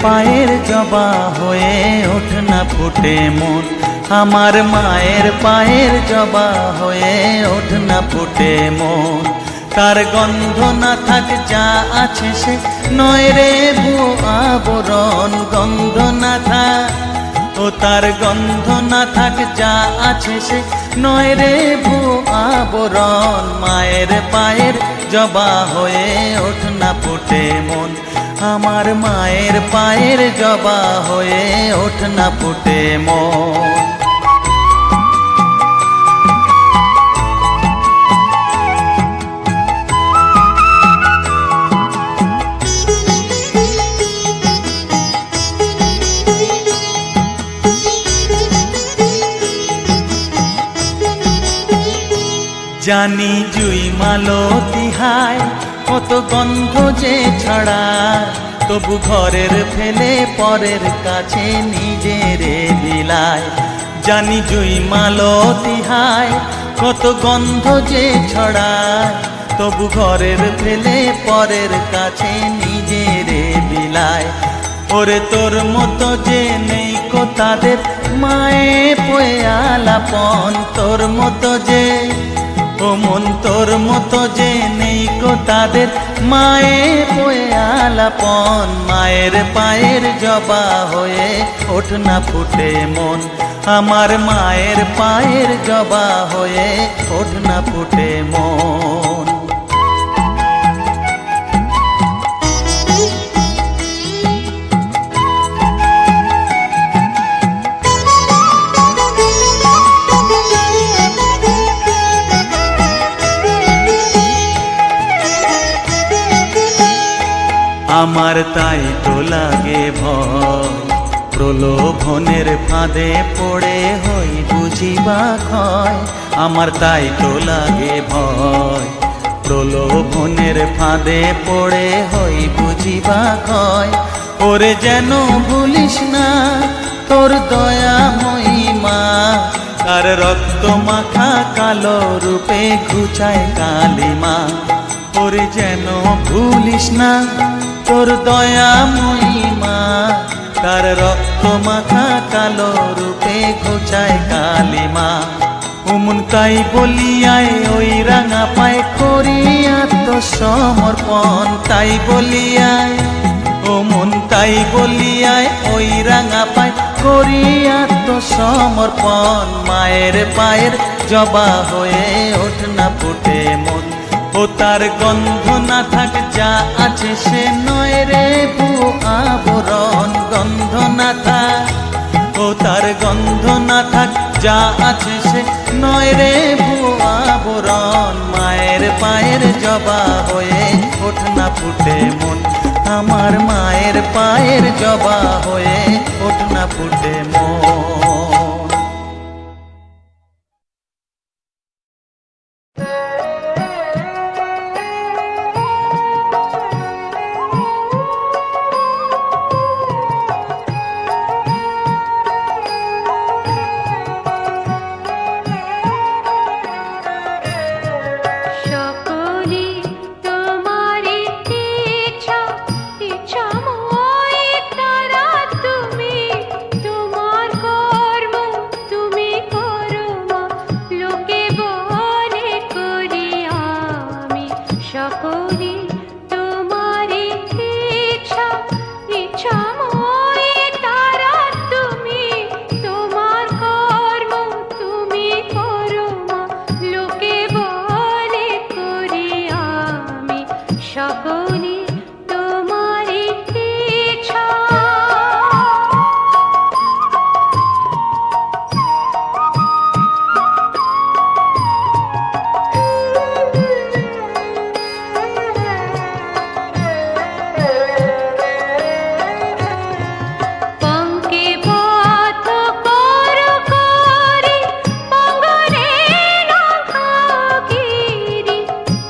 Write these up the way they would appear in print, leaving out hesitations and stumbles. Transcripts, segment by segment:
পায়ের জবা হয়ে ওঠ না ফুটে মন, আমার মায়ের পায়ের জবা হয়ে ওঠ না ফুটে মন। তার গন্ধ না থাক যা আছে সে নয় রে ভুয়ো আবরণ, গন্ধ না থাক ও তার গন্ধ না থাক যা আছে সে নয় রে ভুয়ো আবরণ। মায়ের পায়ের জবা হয়ে ওঠ না ফুটে মন, আমার মায়ের পায়ের জবা হয়ে ওঠ না ফুটে মন। জানি জুই মালতী হায় কত গন্ধ যে ছড়ায়, তবু ঘরের ফেলে পরের কাছে নিজেরে বিলায়। জানি জুই মালতী হায় কত গন্ধ যে ছড়ায়, তবু ঘরের ফেলে পরের কাছে নিজেরে বিলায়। ওরে তোর মতো যে নেই কো তাদের মায়ে পয়ে আলাপন, তোর মতো যে ও মন তোর মতো যে নেই কো তাদের মায়ে পয়ে আলাপন। মায়ের পায়ের জবা হয়ে ওঠ না ফুটে মন, আমার মায়ের পায়ের জবা হয়ে ওঠ না ফুটে মন। আমার তাই তো লাগে ভয়, প্রলোভনের ফাঁদে পড়ে হই বুঝিবা ক্ষয়। আমার তাই তো লাগে ভয়, প্রলোভনের ফাঁদে পড়ে হই বুঝিবা ক্ষয়। ওরে যেন ভুলিস না তোর দয়া মহিমা, তার রক্ত মাখা কালো রূপে ঘুচায় কালিমা। ওরে যেন ভুলিস না তোর দয়া মহিমা, তার রক্ত মাখা কালো রূপে ঘুচায় কালিমা। উমন তাই বলিয়ায় ওই রাঙা পায় করি আত্মসমর্পণ, তাই বলিয়ায় ও মন তাই বলিয়ায় ওই রাঙা পায় করি আত্মসমর্পণ। মায়ের পায়ের জবা হয়ে ওঠ না ফুটে মন, ও তার গন্ধ না থাক যা আছে সে নয় রে ভুয়ো আবরণ, গন্ধ না থাক ও তার গন্ধ না থাক যা আছে সে নয় রে ভুয়ো আবরণ। মায়ের পায়ের জবা হয়ে ওঠ না ফুটে মন, আমার মায়ের পায়ের জবা হয়ে ওঠ না ফুটে মন।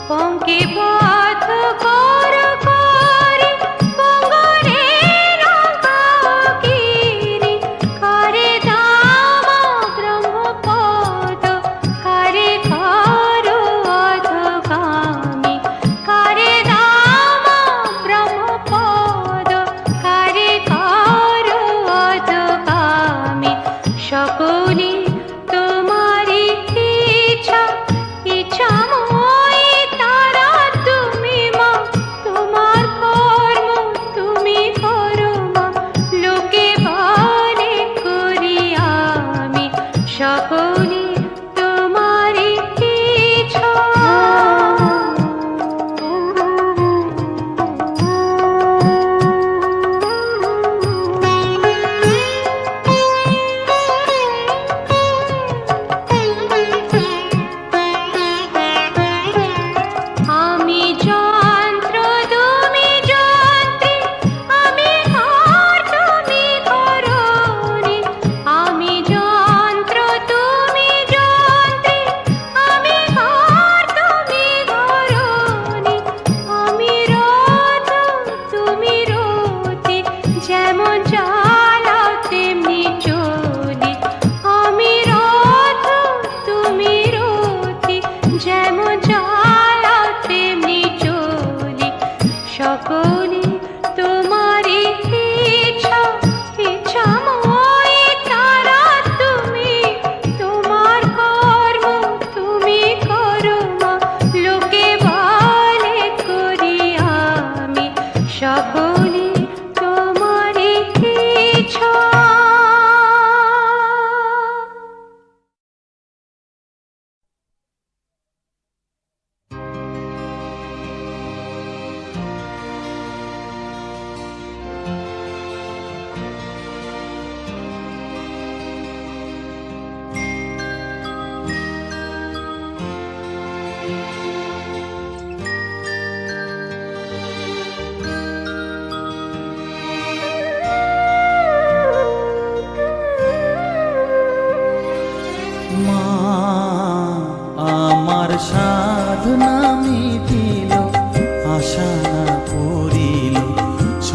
পঙ্কে পথ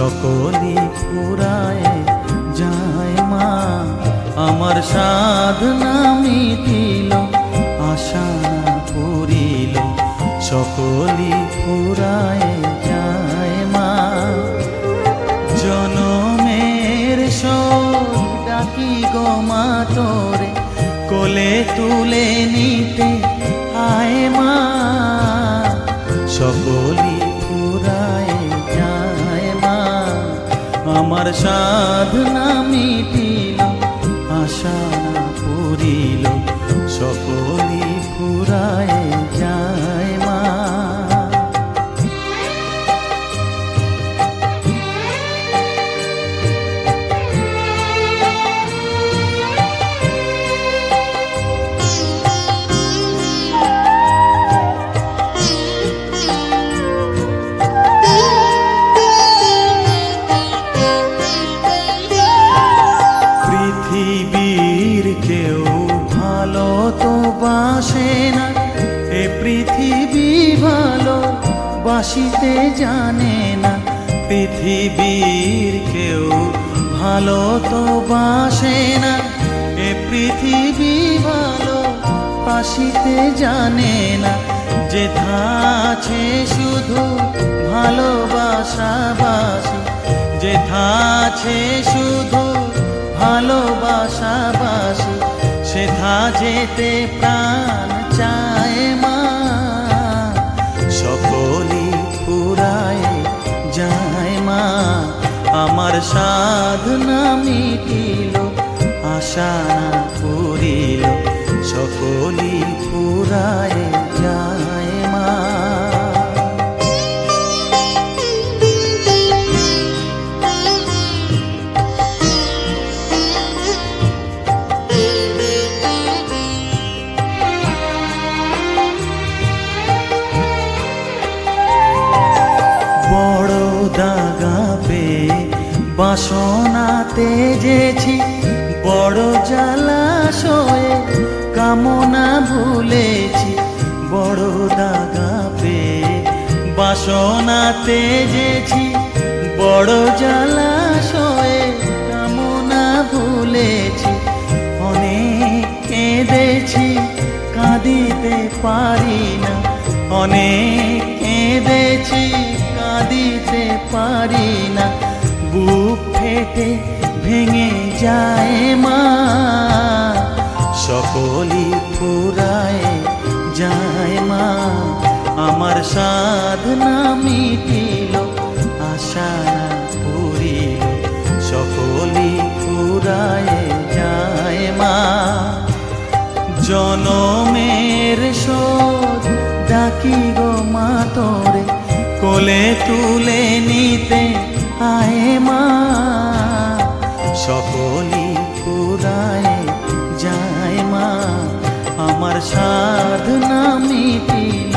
সকলি ফুরায় যায় মা। আমার সাধনা মিটিল, আশা পুরিল, সকলি ফুরায় যায় মা। জনমের শোক ডাকি গো মা তোরে, কোলে তুলে নিতে আয় মা। সকলি ফুরায় যায় মা। আমার সাধনা মিটিল, আশা পুরিল, সকলি ফুরায় যায় মা। পৃথিবীর কেউ ভালো তো বাসে না, এ পৃথিবী ভালো বাসিতে জানে না। পৃথিবীর কেউ ভালো তো বাসে না, এ পৃথিবী ভালো বাসিতে জানে না। যেথা আছে শুধু ভালোবাসাবাসি, যেথা আছে শুধু ভালোবাসাবাসি, সেথা যেতে প্রাণ চায় মা। সকলি ফুরায় যায় মা। আমার সাধনা মিটিল, আশা পুরিল, সকলি ফুরায় যায় মা। বড় দাগা পেয়ে বাসনা তেজেছি, বড় জলাশয়ে কামনা ভুলেছি। বড় দাগা পেয়ে বাসনা তেজেছি, বড় জলাশয়ে কামনা ভুলেছি। অনেক কেঁদেছি, কাঁদিতে পারি না, অনেক কেঁদেছি, কাঁদিতে পারি না। বুক ফেটে ভেঙে যায় মা। সকলি ফুরায় যায় মা। আমার সাধনা মিটিল, আশা পুরিল, সকলি ফুরায় যায় মা। জনমের শোধ ডাকি গো মা তোরে, কোলে তুলে নিতে আয় মা। সকলি ফুরায় যায় মা। আমার সাধনা মিটিল,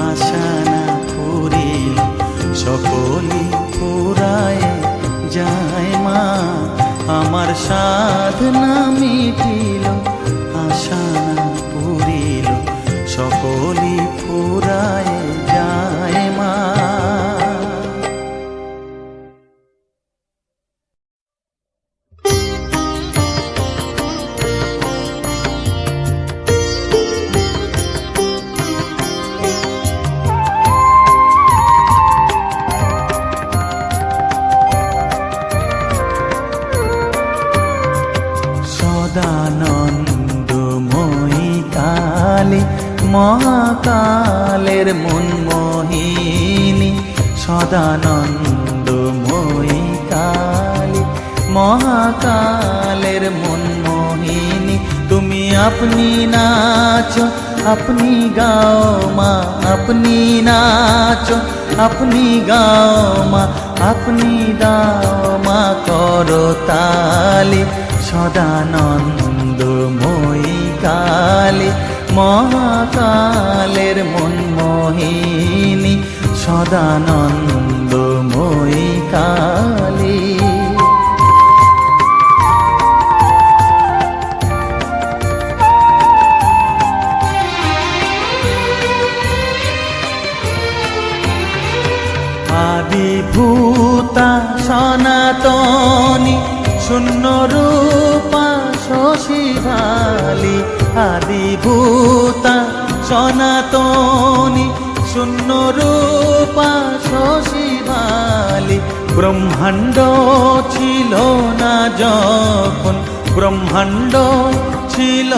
আশা পুরিল, সকলি ফুরায় যায় মা। আমার সাধনা মিটিল, আশা পুরিল, সকলি ফুরায় যায় মা। সদানন্দময়ী কালী, মহাকালের মনমোহিনী। সদানন্দময়ী কালী, মহাকালের মনমোহিনী। তুমি আপনি নাচো, আপনি গাও মা, আপনি নাচো, আপনি গাও মা, আপনি দাও মা করতালি। সদানন্দময়ী কালী, মহাকালের মনমোহিনী। সদানন্দময়ী কালী। আদিভূতা সনাতনী শূন্য রূপা শশীভালি, আদিভূতা সনাতনী শূন্য রূপা শশীভালি। ব্রহ্মাণ্ড ছিল না যখন, ব্রহ্মাণ্ড ছিল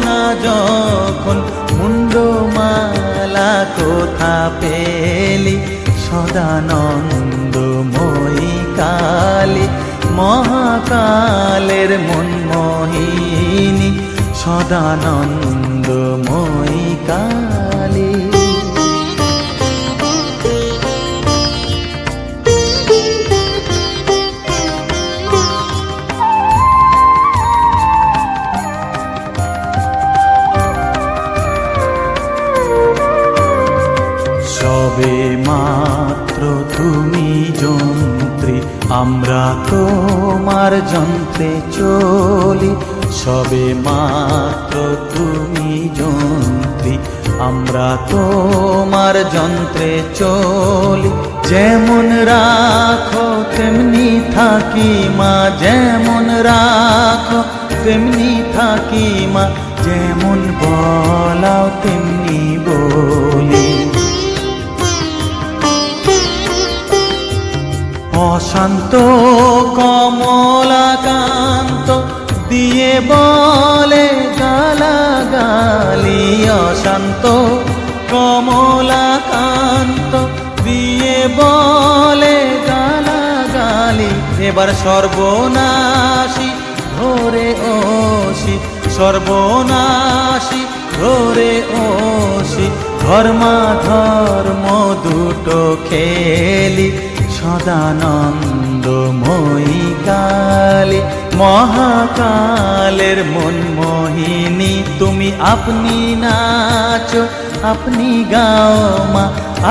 না যখন, মুন্ডমালা কোথা পেলি? সদানন্দময়ী কালী, মহাকালের মনমোহিনী, সদানন্দময়ী কালী। সবে মাত্র তুমি যন্ত্রী, আমরা তোমার যন্ত্রে চলি। সবে মাত্র তুমি যন্ত্রী, আমরা তোমার যন্ত্রে চলি। যেমন রাখো তেমনি থাকি মা, যেমন রাখো তেমনি থাকি মা, যেমন বলাও তেমনি বলি। অশান্ত কমলাকান্ত দিয়ে বলে গালাগালি, অশান্ত কমলাকান্ত দিয়ে বলে গালাগালি। এবার সর্বনাশী ধরে ওসি, সর্বনাশী ধরে ওসি, ধর্মাধর্ম দুটো খেলি। সদানন্দময়ী কালী, মহাকালের মনমোহিনী, তুমি আপনি নাচো আপনি গাও মা,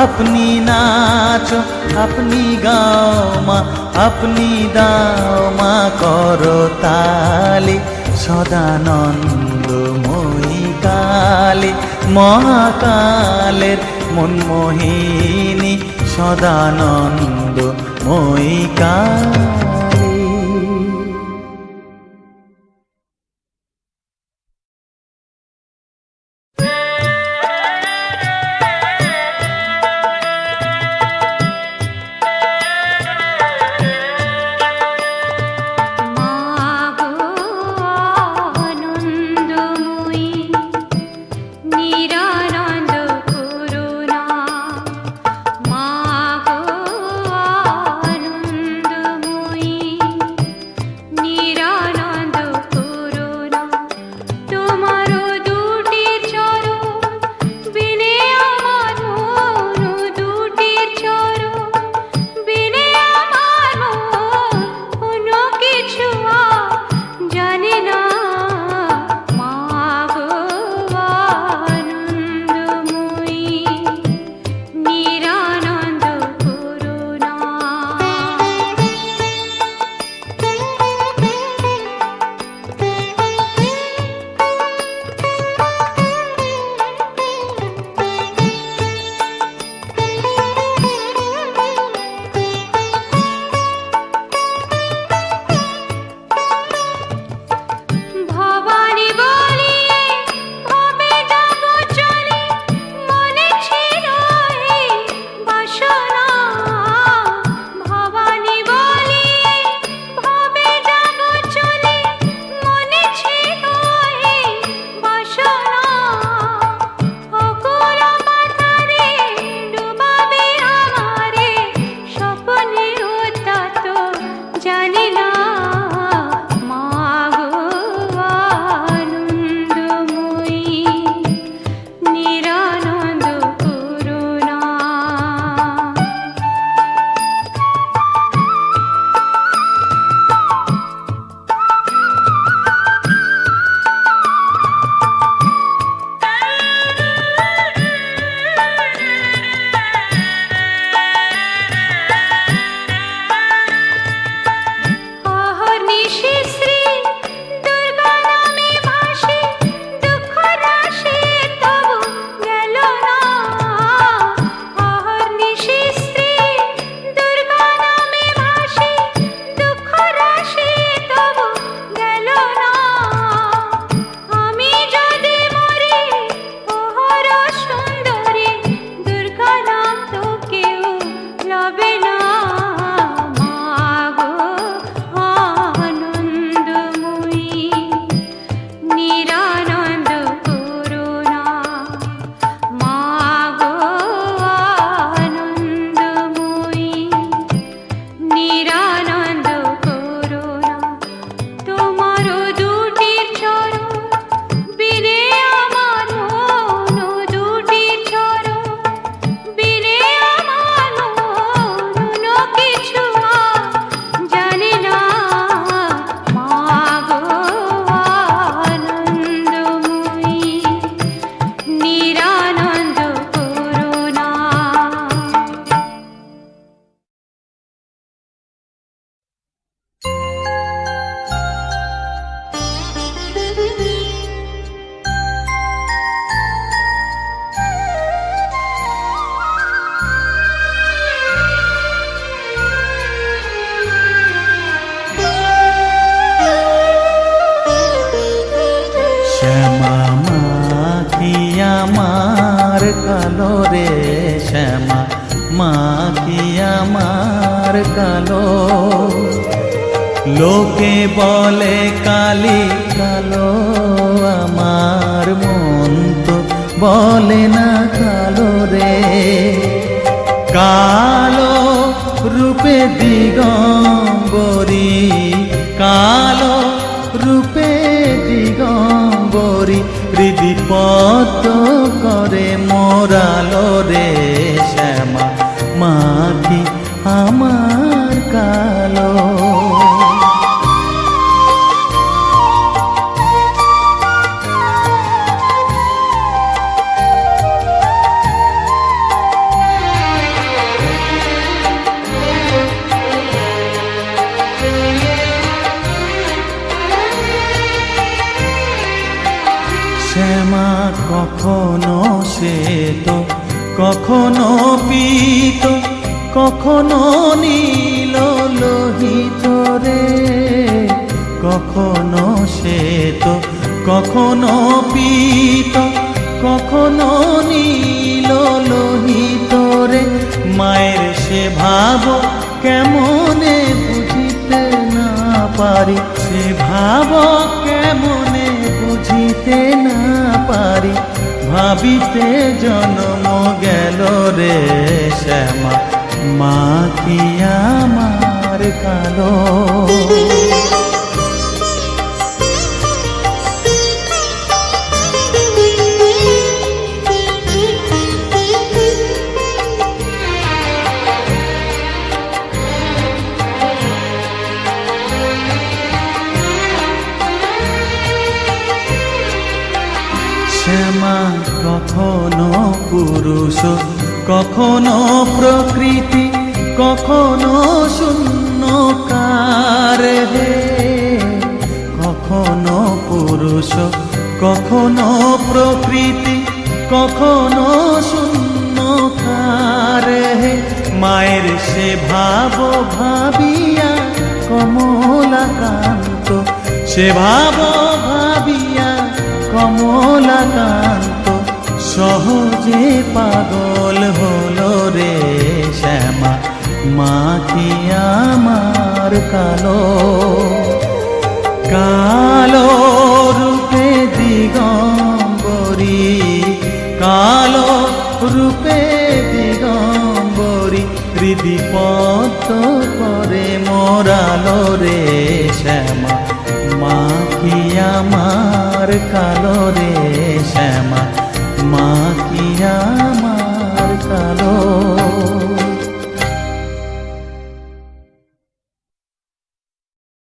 আপনি নাচো আপনি গাও মা, আপনি দাও মা করতালি। সদানন্দময়ী কালী, মহাকালের মনমোহিনী, সদানন্দময়ী কালী। মা গো আনন্দময়ী কালো রে শ্যামা, মা কি আমার কালো। লোকে বলে কালি কালো, আমার মন তো বলে না কালো রে। কালো রূপে দিগম্বরী, কালো রূপে দিগম্বরী, হৃদি পদ্ম করে মোরালো রে শ্যামা, মা কি আমার কালো। শ্যামা কখনো শ্বেত, কখনো পীত, কখনো নীল লোহিত রে। কখনো শ্বেত, কখনো পীত, কখনো নীল লোহিত রে। মায়ের সে ভাব কেমনে বুঝিতে না পারি, সে ভাব কেমনে বুঝিতে না পারি, ভাবিতে জন্ম গেল রে শ্যামা, মা কি আমার কালো। শ্যামা কখনো পুরুষ, কখনো প্রকৃতি, কখনো শূন্যকার হে। কখনো পুরুষ, কখনো প্রকৃতি, কখনো শূন্যকার হে। মায়ের সে ভাব ভাবিয়া কমলাকান্ত, সে ভাব ভাবিয়া কমলাকান্ত, সহজে পাগল হলো রে শ্যামা, মা কি আমার কালো। কালো রূপে দিগম্বরী, কালো রূপে দিগম্বরী, হৃদি পদ্ম করে মোরালো রে শ্যামা, মা কি আমার কালো রে